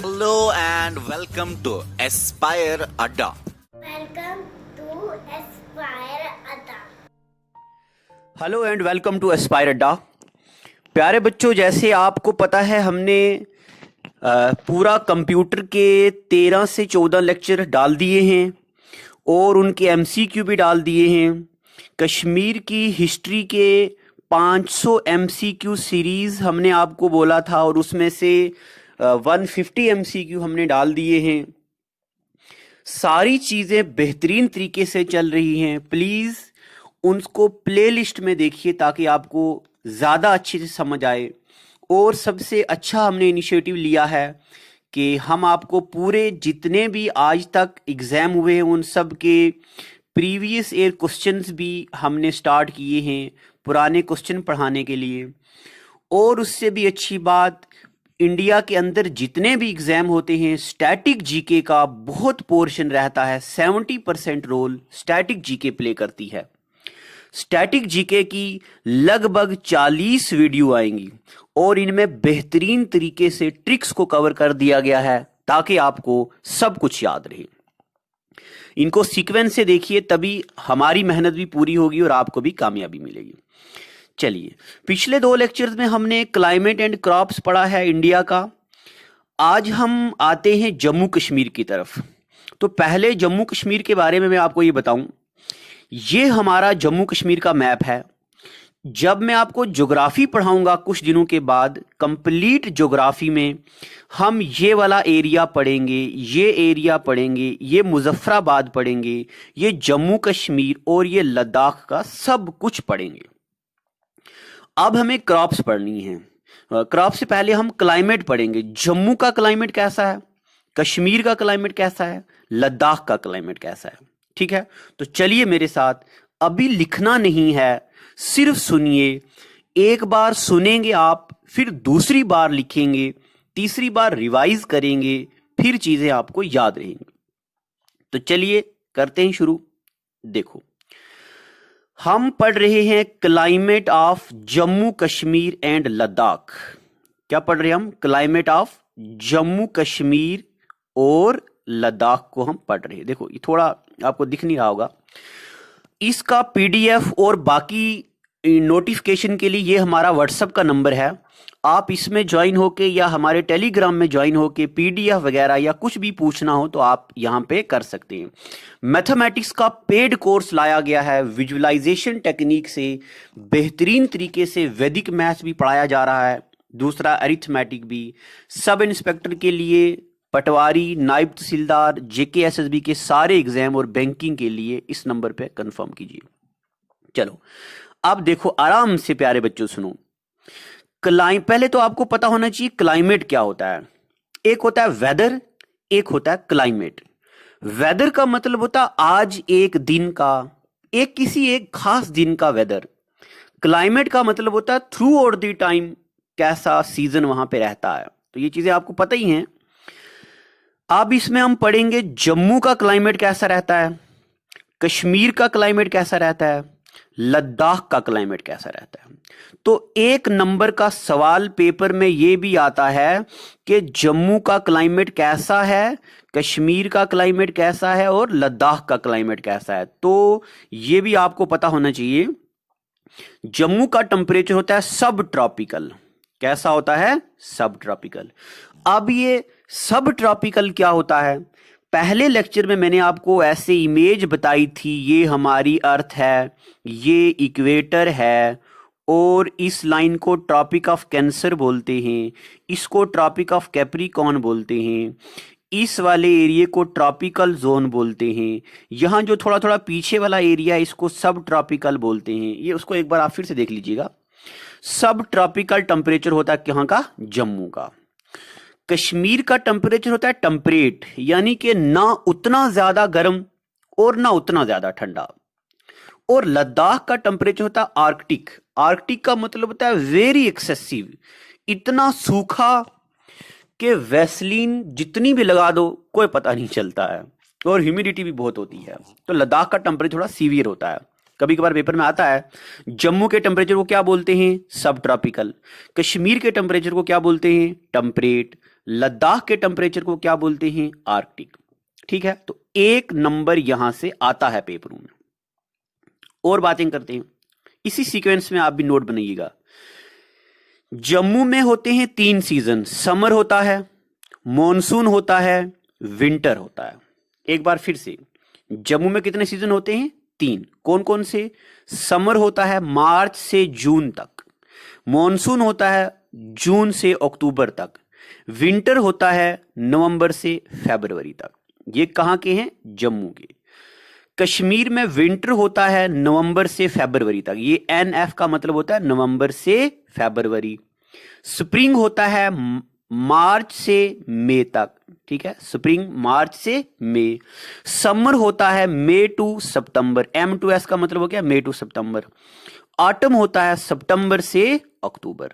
Hello and welcome to Aspire Adda. Welcome to Aspire Adda. Hello and welcome to Aspire Adda. प्यारे बच्चों, जैसे आपको पता है हमने पूरा कंप्यूटर के 13 से 14 लेक्चर डाल दिए हैं और उनके एमसीक्यू भी डाल दिए हैं। कश्मीर की हिस्ट्री के 500 एमसीक्यू सीरीज़ हमने आपको बोला था और उसमें से 150 एमसीक्यू हमने डाल दिए हैं। सारी चीज़ें बेहतरीन तरीके से चल रही हैं। प्लीज़ उनको प्लेलिस्ट में देखिए ताकि आपको ज़्यादा अच्छे से समझ आए। और सबसे अच्छा हमने इनिशिएटिव लिया है कि हम आपको पूरे जितने भी आज तक एग्ज़ाम हुए हैं उन सब के प्रीवियस ईयर क्वेश्चंस भी हमने स्टार्ट किए हैं पुराने क्वेश्चन पढ़ाने के लिए। और उससे भी अच्छी बात, इंडिया के अंदर जितने भी एग्ज़ाम होते हैं स्टैटिक जीके का बहुत पोर्शन रहता है। 70% रोल स्टैटिक जीके प्ले करती है। स्टैटिक जीके की लगभग 40 वीडियो आएंगी और इनमें बेहतरीन तरीके से ट्रिक्स को कवर कर दिया गया है ताकि आपको सब कुछ याद रहे। इनको सीक्वेंस से देखिए, तभी हमारी मेहनत भी पूरी होगी और आपको भी कामयाबी मिलेगी। चलिए, पिछले 2 लेक्चर्स में हमने क्लाइमेट एंड क्रॉप्स पढ़ा है इंडिया का। आज हम आते हैं जम्मू कश्मीर की तरफ। तो पहले जम्मू कश्मीर के बारे में मैं आपको ये बताऊं, ये हमारा जम्मू कश्मीर का मैप है। जब मैं आपको ज्योग्राफी पढ़ाऊंगा कुछ दिनों के बाद, कंप्लीट ज्योग्राफी में हम ये वाला एरिया पढ़ेंगे, ये एरिया पढ़ेंगे, ये मुजफ्फराबाद पढ़ेंगे, ये जम्मू कश्मीर और ये लद्दाख का सब कुछ पढ़ेंगे। अब हमें क्रॉप्स पढ़नी है। क्रॉप से पहले हम क्लाइमेट पढ़ेंगे। जम्मू का क्लाइमेट कैसा है, कश्मीर का क्लाइमेट कैसा है, लद्दाख का क्लाइमेट कैसा है। ठीक है, तो चलिए मेरे साथ। अभी लिखना नहीं है, सिर्फ सुनिए। एक बार सुनेंगे आप, फिर दूसरी बार लिखेंगे, तीसरी बार रिवाइज करेंगे, फिर चीजें आपको याद रहेंगी। तो चलिए करते हैं शुरू। देखो, हम पढ़ रहे हैं climate of Jammu Kashmir and Ladakh. क्या पढ़ रहे हैं हम? क्लाइमेट ऑफ जम्मू कश्मीर और लद्दाख को हम पढ़ रहे हैं। देखो, ये थोड़ा आपको दिख नहीं रहा होगा। इसका पीडीएफ और बाकी नोटिफिकेशन के लिए ये हमारा व्हाट्सएप का नंबर है। आप इसमें ज्वाइन होके या हमारे टेलीग्राम में ज्वाइन होके पीडीएफ वगैरह या कुछ भी पूछना हो तो आप यहाँ पे कर सकते हैं। मैथमेटिक्स का पेड कोर्स लाया गया है। विजुअलाइजेशन टेक्निक से बेहतरीन तरीके से वैदिक मैथ्स भी पढ़ाया जा रहा है, दूसरा अरिथमेटिक भी। सब इंस्पेक्टर के लिए, पटवारी, नायब तहसीलदार, जेकेएसएसबी के सारे एग्जाम और बैंकिंग के लिए इस नंबर पे कंफर्म कीजिए। चलो, अब देखो आराम से प्यारे बच्चों सुनो। पहले तो आपको पता होना चाहिए क्लाइमेट क्या होता है। एक होता है वेदर, एक होता है क्लाइमेट। वेदर का मतलब होता है आज एक दिन का, एक किसी एक खास दिन का वेदर। क्लाइमेट का मतलब होता है थ्रू आउट द टाइम कैसा सीजन वहां पे रहता है। तो ये चीजें आपको पता ही हैं। अब इसमें हम पढ़ेंगे जम्मू का क्लाइमेट कैसा रहता है, कश्मीर का क्लाइमेट कैसा रहता है, लद्दाख का क्लाइमेट कैसा रहता है। तो 1 नंबर का सवाल पेपर में यह भी आता है कि जम्मू का क्लाइमेट कैसा है, कश्मीर का क्लाइमेट कैसा है और लद्दाख का क्लाइमेट कैसा है। तो यह भी आपको पता होना चाहिए। जम्मू का टेम्परेचर होता है सब ट्रॉपिकल। कैसा होता है? सब ट्रॉपिकल। अब ये सब ट्रॉपिकल क्या होता है? पहले लेक्चर में मैंने आपको ऐसे इमेज बताई थी। ये हमारी अर्थ है, ये इक्वेटर है और इस लाइन को ट्रॉपिक ऑफ कैंसर बोलते हैं, इसको ट्रॉपिक ऑफ कैप्रिकॉर्न बोलते हैं, इस वाले एरिया को ट्रॉपिकल जोन बोलते हैं। यहाँ जो थोड़ा थोड़ा पीछे वाला एरिया है इसको सब ट्रॉपिकल बोलते हैं। ये उसको एक बार आप फिर से देख लीजिएगा। सब ट्रॉपिकल टेम्परेचर होता है कहाँ का? जम्मू का। कश्मीर का टेम्परेचर होता है टेम्परेट, यानी कि ना उतना ज्यादा गर्म और ना उतना ज्यादा ठंडा। और लद्दाख का टेम्परेचर होता है आर्कटिक। आर्कटिक का मतलब होता है वेरी एक्सेसिव, इतना सूखा कि वैसलीन जितनी भी लगा दो कोई पता नहीं चलता है, और ह्यूमिडिटी भी बहुत होती है। तो लद्दाख का टेम्परेचर थोड़ा सीवियर होता है। कभी कभार पेपर में आता है। जम्मू के टेम्परेचर को क्या बोलते हैं? सब ट्रॉपिकल। कश्मीर के टेम्परेचर को क्या बोलते हैं? टेम्परेट। लद्दाख के टेम्परेचर को क्या बोलते हैं? आर्कटिक। ठीक है, तो 1 नंबर यहां से आता है पेपरों में। और बातें करते हैं, इसी सीक्वेंस में आप भी नोट बनाइएगा। जम्मू में होते हैं 3 सीजन, समर होता है, मॉनसून होता है, विंटर होता है। एक बार फिर से, जम्मू में कितने सीजन होते हैं? 3। कौन कौन से? समर होता है मार्च से जून तक, मॉनसून होता है जून से अक्टूबर तक, विंटर होता है नवंबर से फरवरी तक। ये कहां के हैं? जम्मू के। कश्मीर में विंटर होता है नवंबर से फरवरी तक, ये NF का मतलब होता है नवंबर से फरवरी। स्प्रिंग होता है मार्च से मई तक, ठीक है, स्प्रिंग मार्च से मई। समर होता है मई टू सितंबर, M2S का मतलब हो गया मई टू सितंबर। ऑटम होता है सितंबर से अक्टूबर।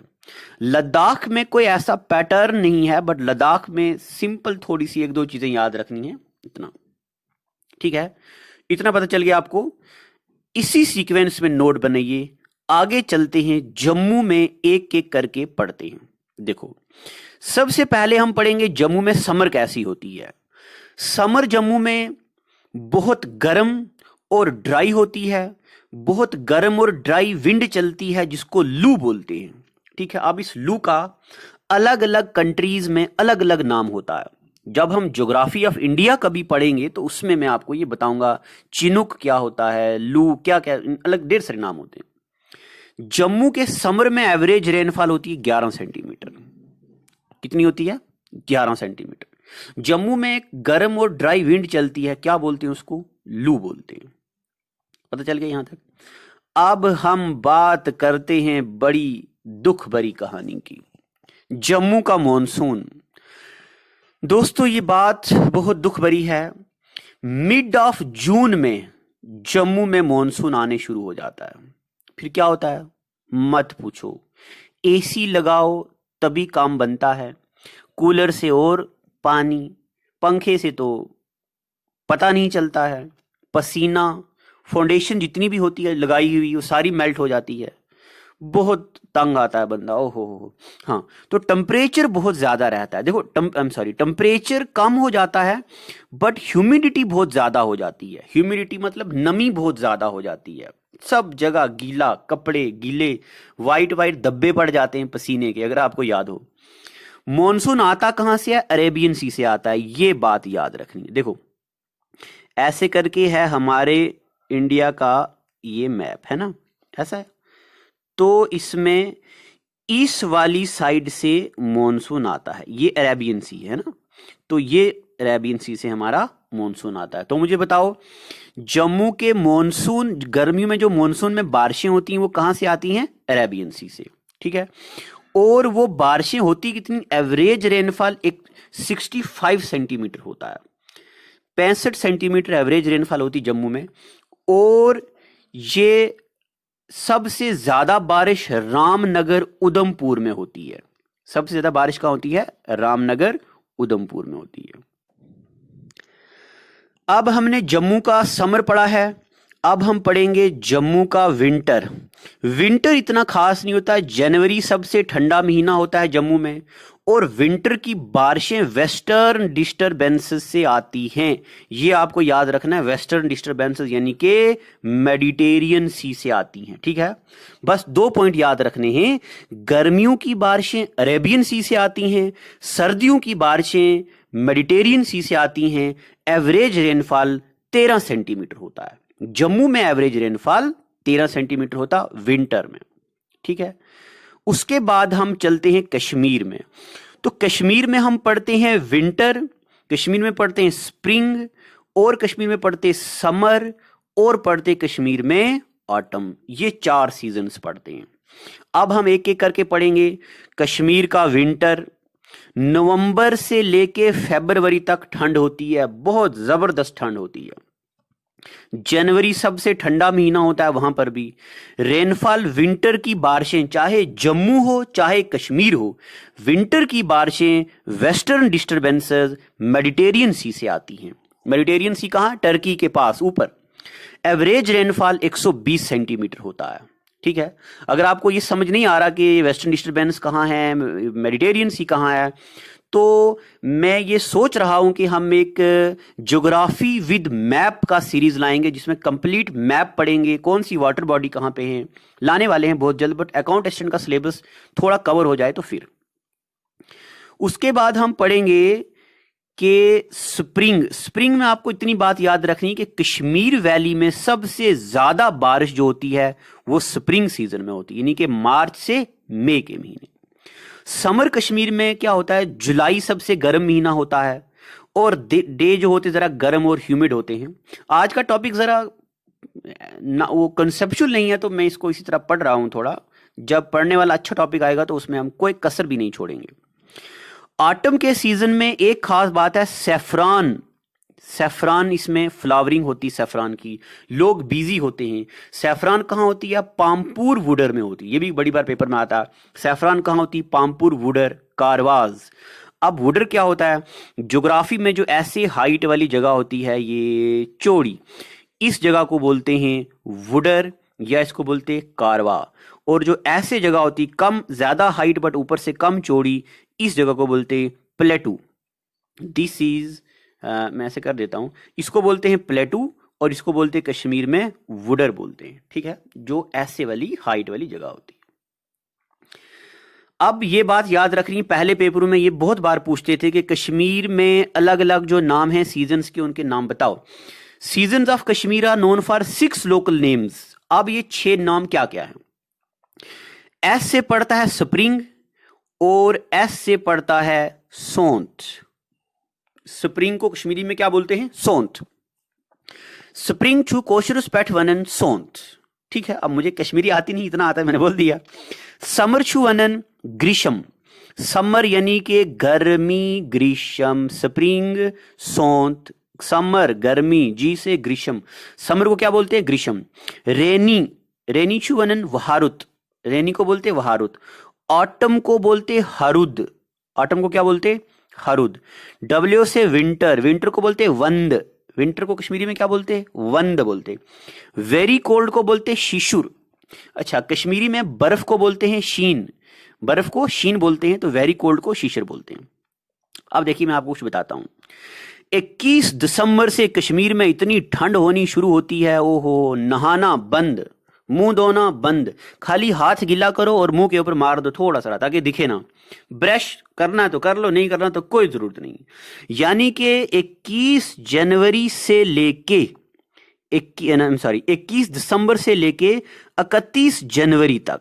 लद्दाख में कोई ऐसा पैटर्न नहीं है, बट लद्दाख में सिंपल थोड़ी सी 1-2 चीजें याद रखनी है, इतना। ठीक है, इतना पता चल गया आपको। इसी सीक्वेंस में नोट बनाइए, आगे चलते हैं, जम्मू में एक एक करके पढ़ते हैं। देखो, सबसे पहले हम पढ़ेंगे जम्मू में समर कैसी होती है। समर जम्मू में बहुत गर्म और ड्राई होती है, बहुत गर्म और ड्राई विंड चलती है जिसको लू बोलते हैं। ठीक है, अब इस लू का अलग अलग कंट्रीज में अलग अलग नाम होता है। जब हम ज्योग्राफी ऑफ इंडिया कभी पढ़ेंगे तो उसमें मैं आपको ये बताऊंगा चिनुक क्या होता है, लू क्या क्या, अलग ढेर सारे नाम होते हैं। जम्मू के समर में एवरेज रेनफॉल होती है 11 सेंटीमीटर। कितनी होती है? 11 सेंटीमीटर। जम्मू में एक गर्म और ड्राई विंड चलती है, क्या बोलते हैं उसको? लू बोलते हैं। पता चल गया यहां तक। अब हम बात करते हैं बड़ी दुख भरी कहानी की, जम्मू का मॉनसून। दोस्तों, ये बात बहुत दुख भरी है। मिड ऑफ जून में जम्मू में मॉनसून आने शुरू हो जाता है। फिर क्या होता है? मत पूछो। AC लगाओ तभी काम बनता है, कूलर से और पानी, पंखे से तो पता नहीं चलता है। पसीना, फाउंडेशन जितनी भी होती है लगाई हुई वो सारी मेल्ट हो जाती है, बहुत तंग आता है बंदा। ओहो हो। हाँ, तो टेम्परेचर बहुत ज्यादा रहता है। देखो, टेम्परेचर कम हो जाता है बट ह्यूमिडिटी बहुत ज्यादा हो जाती है। ह्यूमिडिटी मतलब नमी बहुत ज्यादा हो जाती है, सब जगह गीला, कपड़े गीले, वाइट वाइट धब्बे पड़ जाते हैं पसीने के, अगर आपको याद हो। मॉनसून आता कहां से है? अरेबियन सी से आता है, ये बात याद रखनी है। देखो, ऐसे करके है हमारे इंडिया का ये मैप, है ना, ऐसा है। तो इसमें ईस्ट वाली साइड से मॉनसून आता है, ये अरेबियन सी है ना, तो ये अरेबियन सी से हमारा मॉनसून आता है। तो मुझे बताओ, जम्मू के मॉनसून, गर्मियों में जो मॉनसून में बारिशें होती हैं वो कहां से आती हैं? अरेबियन सी से। ठीक है, और वो बारिशें होती कितनी? एवरेज रेनफॉल 65 सेंटीमीटर होता है, 65 सेंटीमीटर एवरेज रेनफॉल होती जम्मू में। और ये सबसे ज्यादा बारिश रामनगर उधमपुर में होती है। सबसे ज्यादा बारिश कहां होती है? रामनगर उधमपुर में होती है। अब हमने जम्मू का समर पढ़ा है, अब हम पढ़ेंगे जम्मू का विंटर। विंटर इतना खास नहीं होता है, जनवरी सबसे ठंडा महीना होता है जम्मू में, और विंटर की बारिशें वेस्टर्न डिस्टरबेंसेस से आती हैं। ये आपको याद रखना है, वेस्टर्न डिस्टरबेंसेस यानी कि मेडिटेरियन सी से आती हैं। ठीक है, बस 2 पॉइंट याद रखने हैं। गर्मियों की बारिशें अरेबियन सी से आती हैं, सर्दियों की बारिशें मेडिटेरियन सी से आती हैं। एवरेज रेनफॉल 13 सेंटीमीटर होता है जम्मू में, एवरेज रेनफॉल 13 सेंटीमीटर होता विंटर में। ठीक है, उसके बाद हम चलते हैं कश्मीर में। तो कश्मीर में हम पढ़ते हैं विंटर, कश्मीर में पढ़ते हैं स्प्रिंग, और कश्मीर में पढ़ते हैं समर, और पढ़ते कश्मीर में ऑटम। ये 4 सीजन्स पढ़ते हैं। अब हम एक एक करके पढ़ेंगे। कश्मीर का विंटर, नवंबर से लेके फरवरी तक ठंड होती है, बहुत जबरदस्त ठंड होती है। जनवरी सबसे ठंडा महीना होता है, वहां पर भी रेनफॉल, विंटर की बारिशें, चाहे जम्मू हो चाहे कश्मीर हो, विंटर की बारिशें वेस्टर्न डिस्टरबेंसेस मेडिटेरियन सी से आती हैं। मेडिटेरियन सी कहां? टर्की के पास ऊपर। एवरेज रेनफॉल 120 सेंटीमीटर होता है। ठीक है, अगर आपको ये समझ नहीं आ रहा कि वेस्टर्न डिस्टरबेंस कहां है, मेडिटेरियन सी कहां है, तो मैं ये सोच रहा हूं कि हम एक ज्योग्राफी विद मैप का सीरीज लाएंगे जिसमें कंप्लीट मैप पढ़ेंगे, कौन सी वाटर बॉडी कहाँ पे है, लाने वाले हैं बहुत जल्द। बट अकाउंट असिस्टेंट का सिलेबस थोड़ा कवर हो जाए तो फिर उसके बाद हम पढ़ेंगे कि स्प्रिंग में आपको इतनी बात याद रखनी कि कश्मीर वैली में सबसे ज्यादा बारिश जो होती है वो स्प्रिंग सीजन में होती है, यानी कि मार्च से मई के महीने। समर कश्मीर में क्या होता है, जुलाई सबसे गर्म महीना होता है और डे जो होते जरा गर्म और ह्यूमिड होते हैं। आज का टॉपिक जरा ना वो कंसेप्चुअल नहीं है, तो मैं इसको इसी तरह पढ़ रहा हूं थोड़ा। जब पढ़ने वाला अच्छा टॉपिक आएगा तो उसमें हम कोई कसर भी नहीं छोड़ेंगे। ऑटम के सीजन में एक खास बात है सैफरान इसमें फ्लावरिंग होती है सैफरान की, लोग बिजी होते हैं। सैफरान कहाँ होती है, पामपुर वुडर में होती है, ये भी बड़ी बार पेपर में आता है। सैफरान कहाँ होती है, पामपुर वुडर कारवाज। अब वुडर क्या होता है, ज्योग्राफी में जो ऐसे हाइट वाली जगह होती है ये चौड़ी, इस जगह को बोलते हैं वुडर या इसको बोलते हैं कारवा। और जो ऐसे जगह होती कम ज्यादा हाइट बट ऊपर से कम चौड़ी, इस जगह को बोलते हैं प्लेटू। दिस इज मैं ऐसे कर देता हूं, इसको बोलते हैं प्लेटू और इसको बोलते हैं कश्मीर में वुडर बोलते हैं, ठीक है, जो ऐसे वाली हाइट वाली जगह होती है। अब ये बात याद रखनी, पहले पेपरों में ये बहुत बार पूछते थे कि कश्मीर में अलग अलग जो नाम है सीजन्स के, उनके नाम बताओ। Seasons of Kashmir are known for 6 local names. अब ये 6 नाम क्या क्या है। एस से पढ़ता है स्प्रिंग और एस से पढ़ता है सोंत। स्प्रिंग को कश्मीरी में क्या बोलते हैं, सोंत। स्प्रिंग छू कोशरुस पैठ वनन सोंत, ठीक है। अब मुझे कश्मीरी आती नहीं, इतना आता है मैंने बोल दिया। समर छू वनन ग्रीष्म, समर यानी कि गर्मी, ग्रीष्म, स्प्रिंग सोंत, समर गर्मी, जी से ग्रीष्म, समर को क्या बोलते हैं, ग्रीष्म। रेनी छू वनन वहारुत, रेनी को बोलते वहारुत। ऑटम को बोलते हरुद, ऑटम को क्या बोलते हरुद। डब्ल्यू से विंटर, विंटर को बोलते वंद, विंटर को कश्मीरी में क्या बोलते वंद बोलते। वेरी कोल्ड को बोलते शिशुर। अच्छा, कश्मीरी में बर्फ को बोलते हैं शीन, बर्फ को शीन बोलते हैं, तो वेरी कोल्ड को शीशर बोलते हैं। अब देखिए मैं आपको कुछ बताता हूं। 21 दिसंबर से कश्मीर में इतनी ठंड होनी शुरू होती है, ओहो, नहाना बंद, मुंह धोना बंद, खाली हाथ गीला करो और मुंह के ऊपर मार दो थोड़ा सा ताकि दिखे ना। ब्रश करना तो कर लो, नहीं करना तो कोई जरूरत नहीं। यानी कि 21 जनवरी से लेके 21 दिसंबर से लेके 31 जनवरी तक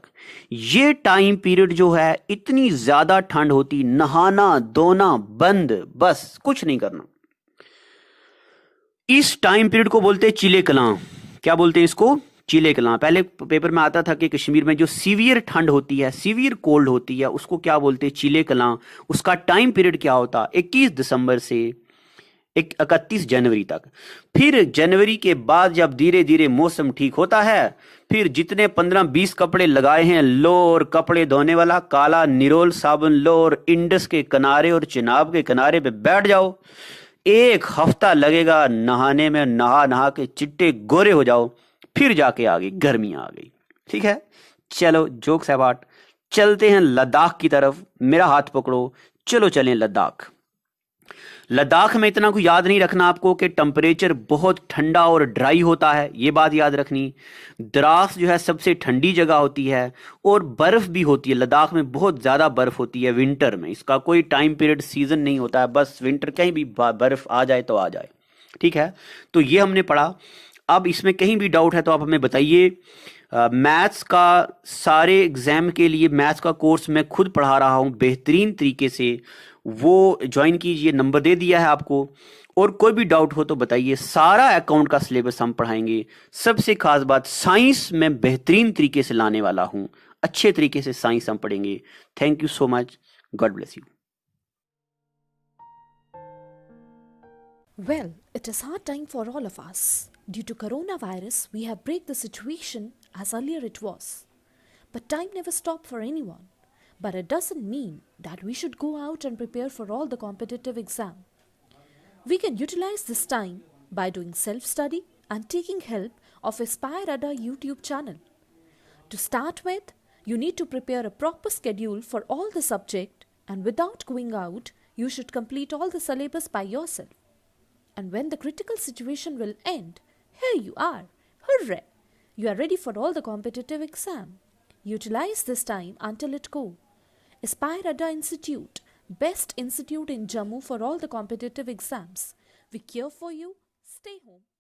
ये टाइम पीरियड जो है इतनी ज्यादा ठंड होती, नहाना धोना बंद, बस कुछ नहीं करना। इस टाइम पीरियड को बोलते हैं चिले कलां। क्या बोलते हैं इसको, चिले कलां। पहले पेपर में आता था कि कश्मीर में जो सीवियर ठंड होती है, सीवियर कोल्ड होती है, उसको क्या बोलते हैं, चिले कलां। उसका टाइम पीरियड क्या होता, 21 दिसंबर से 31 जनवरी तक। फिर जनवरी के बाद जब धीरे धीरे मौसम ठीक होता है, फिर जितने 15-20 कपड़े लगाए हैं लो, और कपड़े धोने वाला काला निरोल साबुन लो और इंडस के किनारे और चिनाब के किनारे पे बैठ जाओ। 1 हफ्ता लगेगा नहाने में, नहा नहा के चिट्टे गोरे हो जाओ, फिर जाके आ गई गर्मी आ गई, ठीक है। चलो जोक्स अबाउट, चलते हैं लद्दाख की तरफ। मेरा हाथ पकड़ो, चलो चलें लद्दाख। लद्दाख में इतना कुछ याद नहीं रखना आपको कि टेम्परेचर बहुत ठंडा और ड्राई होता है, ये बात याद रखनी। द्रास जो है सबसे ठंडी जगह होती है और बर्फ भी होती है। लद्दाख में बहुत ज्यादा बर्फ होती है विंटर में, इसका कोई टाइम पीरियड सीजन नहीं होता है, बस विंटर कहीं भी बर्फ आ जाए तो आ जाए, ठीक है। तो ये हमने पढ़ा। अब इसमें कहीं भी डाउट है तो आप हमें बताइए। मैथ्स का सारे एग्जाम के लिए मैथ्स का कोर्स मैं खुद पढ़ा रहा हूँ बेहतरीन तरीके से, वो ज्वाइन कीजिए, नंबर दे दिया है आपको। और कोई भी डाउट हो तो बताइए, सारा अकाउंट का सिलेबस हम पढ़ाएंगे। सबसे खास बात, साइंस में बेहतरीन तरीके से लाने वाला हूं, अच्छे तरीके से साइंस हम पढ़ेंगे। Thank you so much, God bless you. Well, it is hard time for all of us. Due to coronavirus, we have break the situation as earlier it was. But time never stopped for anyone. But it doesn't mean that we should go out and prepare for all the competitive exam. We can utilize this time by doing self-study and taking help of Aspire Ada YouTube channel. To start with, you need to prepare a proper schedule for all the subject, and without going out, You should complete all the syllabus by yourself. And when the critical situation will end, here you are. Hooray! You are ready for all the competitive exam. Utilize this time until it go. Aspire Adda Institute, best institute in Jammu for all the competitive exams. We care for you. Stay home.